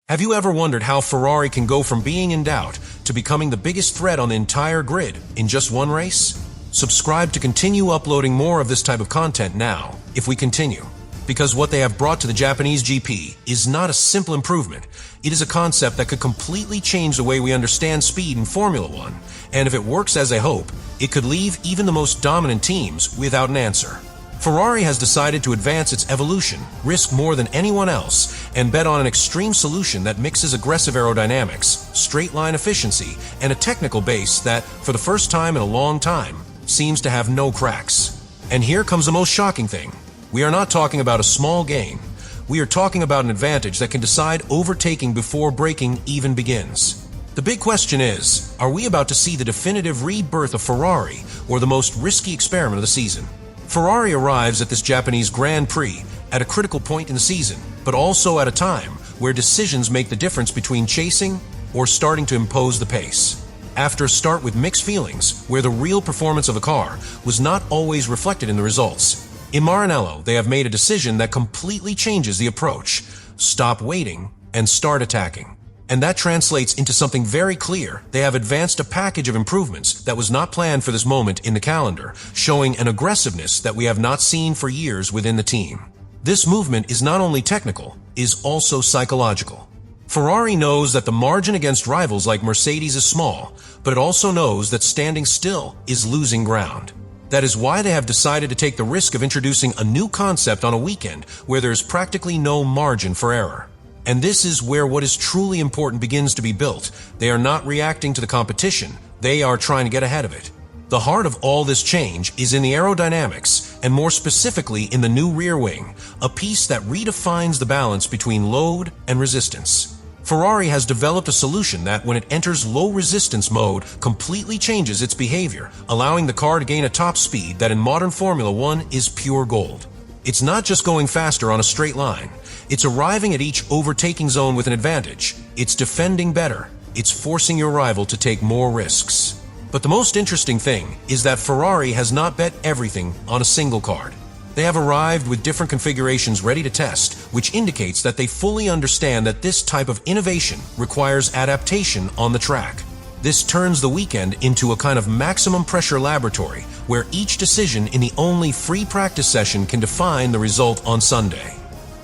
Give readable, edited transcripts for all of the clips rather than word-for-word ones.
Have you ever wondered how Ferrari can go from being in doubt to becoming the biggest threat on the entire grid in just one race? Subscribe to continue uploading more of this type of content now, if we continue. Because what they have brought to the Japanese GP is not a simple improvement. It is a concept that could completely change the way we understand speed in Formula One. And if it works as they hope, it could leave even the most dominant teams without an answer. Ferrari has decided to advance its evolution, risk more than anyone else, and bet on an extreme solution that mixes aggressive aerodynamics, straight-line efficiency, and a technical base that, for the first time in a long time, seems to have no cracks. And here comes the most shocking thing. We are not talking about a small gain. We are talking about an advantage that can decide overtaking before braking even begins. The big question is, are we about to see the definitive rebirth of Ferrari or the most risky experiment of the season? Ferrari arrives at this Japanese Grand Prix at a critical point in the season, but also at a time where decisions make the difference between chasing or starting to impose the pace. After a start with mixed feelings, where the real performance of the car was not always reflected in the results, in Maranello they have made a decision that completely changes the approach. Stop waiting and start attacking. And that translates into something very clear. They have advanced a package of improvements that was not planned for this moment in the calendar, showing an aggressiveness that we have not seen for years within the team. This movement is not only technical, is also psychological. Ferrari knows that the margin against rivals like Mercedes is small, but it also knows that standing still is losing ground. That is why they have decided to take the risk of introducing a new concept on a weekend where there is practically no margin for error. And this is where what is truly important begins to be built. They are not reacting to the competition, they are trying to get ahead of it. The heart of all this change is in the aerodynamics, and more specifically in the new rear wing, a piece that redefines the balance between load and resistance. Ferrari has developed a solution that, when it enters low resistance mode, completely changes its behavior, allowing the car to gain a top speed that in modern Formula One is pure gold. It's not just going faster on a straight line. It's arriving at each overtaking zone with an advantage. It's defending better. It's forcing your rival to take more risks. But the most interesting thing is that Ferrari has not bet everything on a single card. They have arrived with different configurations ready to test, which indicates that they fully understand that this type of innovation requires adaptation on the track. This turns the weekend into a kind of maximum pressure laboratory, where each decision in the only free practice session can define the result on Sunday.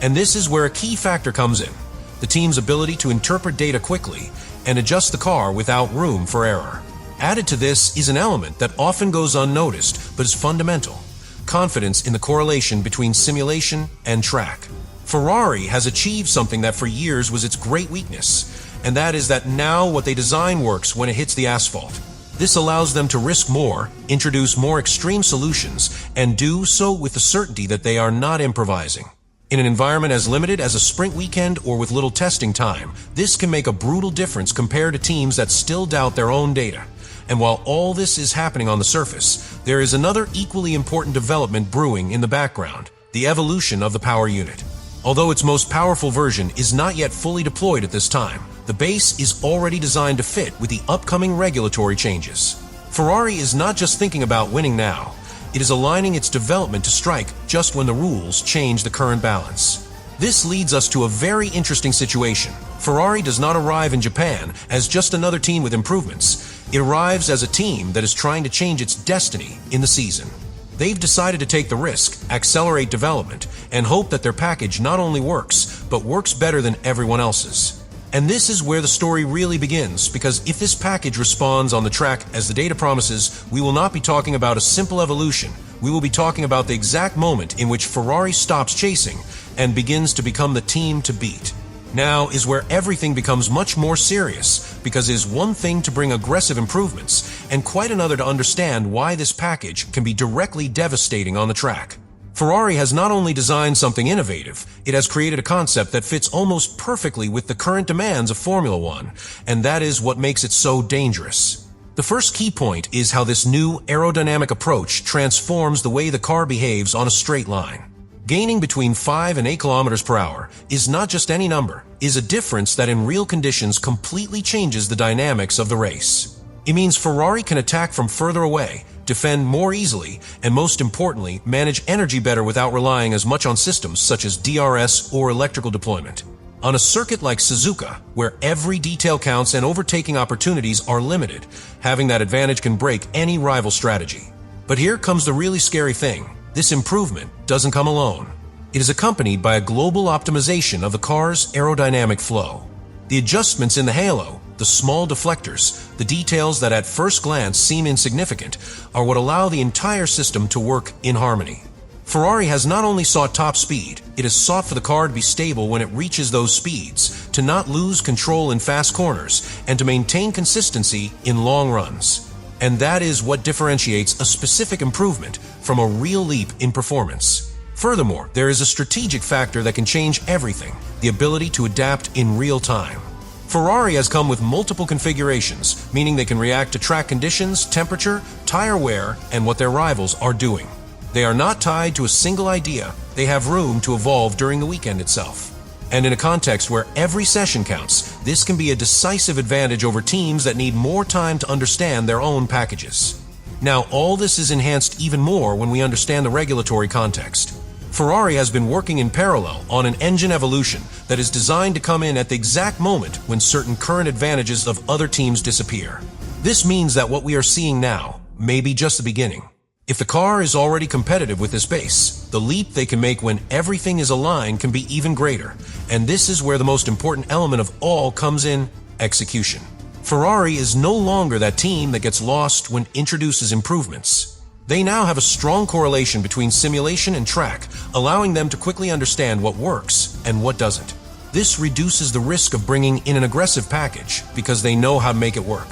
And this is where a key factor comes in, the team's ability to interpret data quickly and adjust the car without room for error. Added to this is an element that often goes unnoticed but is fundamental: confidence in the correlation between simulation and track. Ferrari has achieved something that for years was its great weakness, and that is that now what they design works when it hits the asphalt. This allows them to risk more, introduce more extreme solutions, and do so with the certainty that they are not improvising. In an environment as limited as a sprint weekend or with little testing time, this can make a brutal difference compared to teams that still doubt their own data. And while all this is happening on the surface, there is another equally important development brewing in the background: the evolution of the power unit. Although its most powerful version is not yet fully deployed at this time, the base is already designed to fit with the upcoming regulatory changes. Ferrari is not just thinking about winning now. It is aligning its development to strike just when the rules change the current balance. This leads us to a very interesting situation. Ferrari does not arrive in Japan as just another team with improvements. It arrives as a team that is trying to change its destiny in the season. They've decided to take the risk, accelerate development, and hope that their package not only works, but works better than everyone else's. And this is where the story really begins, because if this package responds on the track as the data promises, we will not be talking about a simple evolution. We will be talking about the exact moment in which Ferrari stops chasing and begins to become the team to beat. Now is where everything becomes much more serious, because it is one thing to bring aggressive improvements, and quite another to understand why this package can be directly devastating on the track. Ferrari has not only designed something innovative, it has created a concept that fits almost perfectly with the current demands of Formula One, and that is what makes it so dangerous. The first key point is how this new aerodynamic approach transforms the way the car behaves on a straight line. Gaining between 5 and 8 kilometers per hour is not just any number, it is a difference that in real conditions completely changes the dynamics of the race. It means Ferrari can attack from further away, defend more easily, and most importantly, manage energy better without relying as much on systems such as DRS or electrical deployment. On a circuit like Suzuka, where every detail counts and overtaking opportunities are limited, having that advantage can break any rival strategy. But here comes the really scary thing. This improvement doesn't come alone. It is accompanied by a global optimization of the car's aerodynamic flow. The adjustments in the halo, the small deflectors, the details that at first glance seem insignificant, are what allow the entire system to work in harmony. Ferrari has not only sought top speed, it has sought for the car to be stable when it reaches those speeds, to not lose control in fast corners, and to maintain consistency in long runs. And that is what differentiates a specific improvement from a real leap in performance. Furthermore, there is a strategic factor that can change everything: the ability to adapt in real time. Ferrari has come with multiple configurations, meaning they can react to track conditions, temperature, tire wear, and what their rivals are doing. They are not tied to a single idea. They have room to evolve during the weekend itself. And in a context where every session counts, this can be a decisive advantage over teams that need more time to understand their own packages. Now, all this is enhanced even more when we understand the regulatory context. Ferrari has been working in parallel on an engine evolution that is designed to come in at the exact moment when certain current advantages of other teams disappear. This means that what we are seeing now may be just the beginning. If the car is already competitive with this base, the leap they can make when everything is aligned can be even greater. And this is where the most important element of all comes in: execution. Ferrari is no longer that team that gets lost when introduces improvements. They now have a strong correlation between simulation and track, allowing them to quickly understand what works and what doesn't. This reduces the risk of bringing in an aggressive package because they know how to make it work.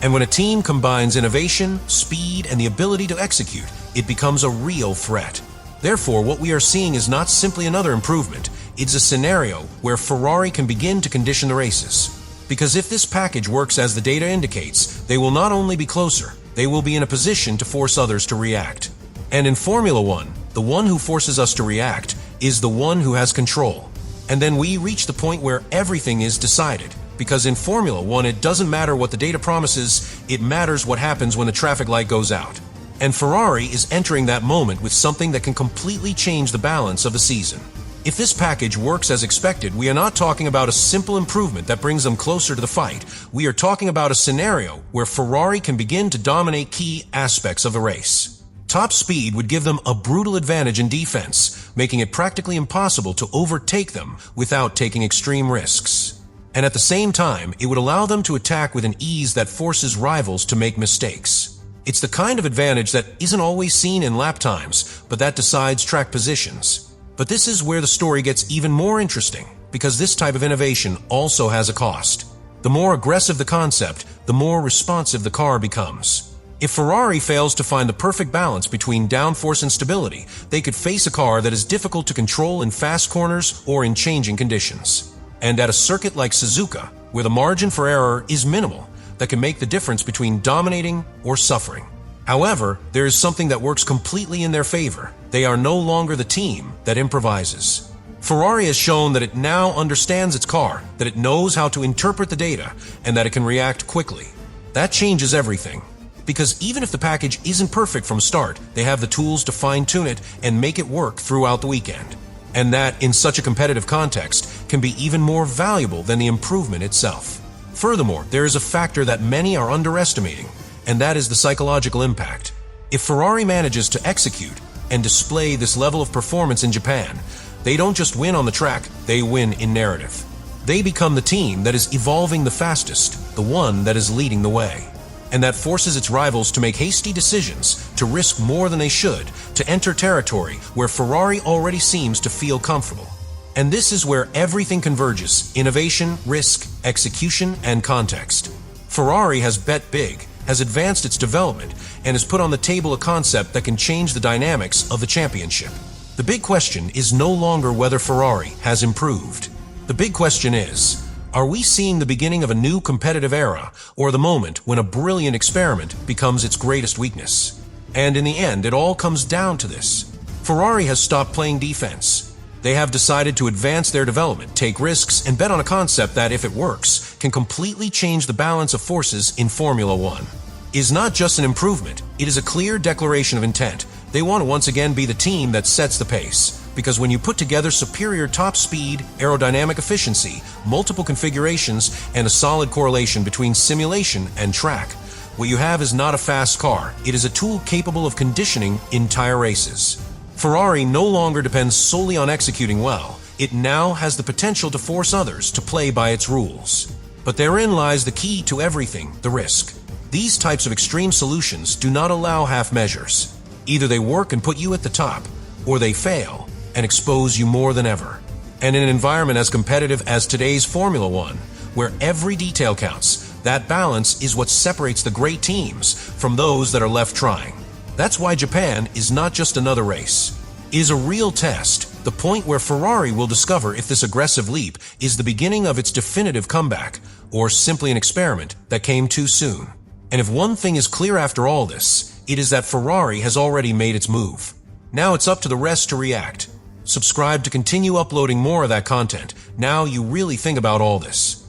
And when a team combines innovation, speed, and the ability to execute, it becomes a real threat. Therefore, what we are seeing is not simply another improvement. It's a scenario where Ferrari can begin to condition the races. Because if this package works as the data indicates, they will not only be closer, they will be in a position to force others to react. And in Formula One, the one who forces us to react is the one who has control. And then we reach the point where everything is decided. Because in Formula One, it doesn't matter what the data promises, it matters what happens when the traffic light goes out. And Ferrari is entering that moment with something that can completely change the balance of the season. If this package works as expected, we are not talking about a simple improvement that brings them closer to the fight. We are talking about a scenario where Ferrari can begin to dominate key aspects of the race. Top speed would give them a brutal advantage in defense, making it practically impossible to overtake them without taking extreme risks. And at the same time, it would allow them to attack with an ease that forces rivals to make mistakes. It's the kind of advantage that isn't always seen in lap times, but that decides track positions. But this is where the story gets even more interesting, because this type of innovation also has a cost. The more aggressive the concept, the more responsive the car becomes. If Ferrari fails to find the perfect balance between downforce and stability, they could face a car that is difficult to control in fast corners or in changing conditions. And at a circuit like Suzuka, where the margin for error is minimal, that can make the difference between dominating or suffering. However, there is something that works completely in their favor. They are no longer the team that improvises. Ferrari has shown that it now understands its car, that it knows how to interpret the data, and that it can react quickly. That changes everything. Because even if the package isn't perfect from start, they have the tools to fine-tune it and make it work throughout the weekend. And that, in such a competitive context, can be even more valuable than the improvement itself. Furthermore, there is a factor that many are underestimating, and that is the psychological impact. If Ferrari manages to execute and display this level of performance in Japan, they don't just win on the track, they win in narrative. They become the team that is evolving the fastest, the one that is leading the way. And that forces its rivals to make hasty decisions, to risk more than they should, to enter territory where Ferrari already seems to feel comfortable. And this is where everything converges: innovation, risk, execution, and context. Ferrari has bet big, has advanced its development, and has put on the table a concept that can change the dynamics of the championship. The big question is no longer whether Ferrari has improved. The big question is, are we seeing the beginning of a new competitive era, or the moment when a brilliant experiment becomes its greatest weakness? And in the end, it all comes down to this. Ferrari has stopped playing defense. They have decided to advance their development, take risks, and bet on a concept that, if it works, can completely change the balance of forces in Formula One. It is not just an improvement, it is a clear declaration of intent. They want to once again be the team that sets the pace, because when you put together superior top speed, aerodynamic efficiency, multiple configurations, and a solid correlation between simulation and track, what you have is not a fast car, it is a tool capable of conditioning entire races. Ferrari no longer depends solely on executing well, it now has the potential to force others to play by its rules. But therein lies the key to everything, the risk. These types of extreme solutions do not allow half measures. Either they work and put you at the top, or they fail and expose you more than ever. And in an environment as competitive as today's Formula One, where every detail counts, that balance is what separates the great teams from those that are left trying. That's why Japan is not just another race. It is a real test, the point where Ferrari will discover if this aggressive leap is the beginning of its definitive comeback, or simply an experiment that came too soon. And if one thing is clear after all this, it is that Ferrari has already made its move. Now it's up to the rest to react. Subscribe to continue uploading more of that content. Now you really think about all this.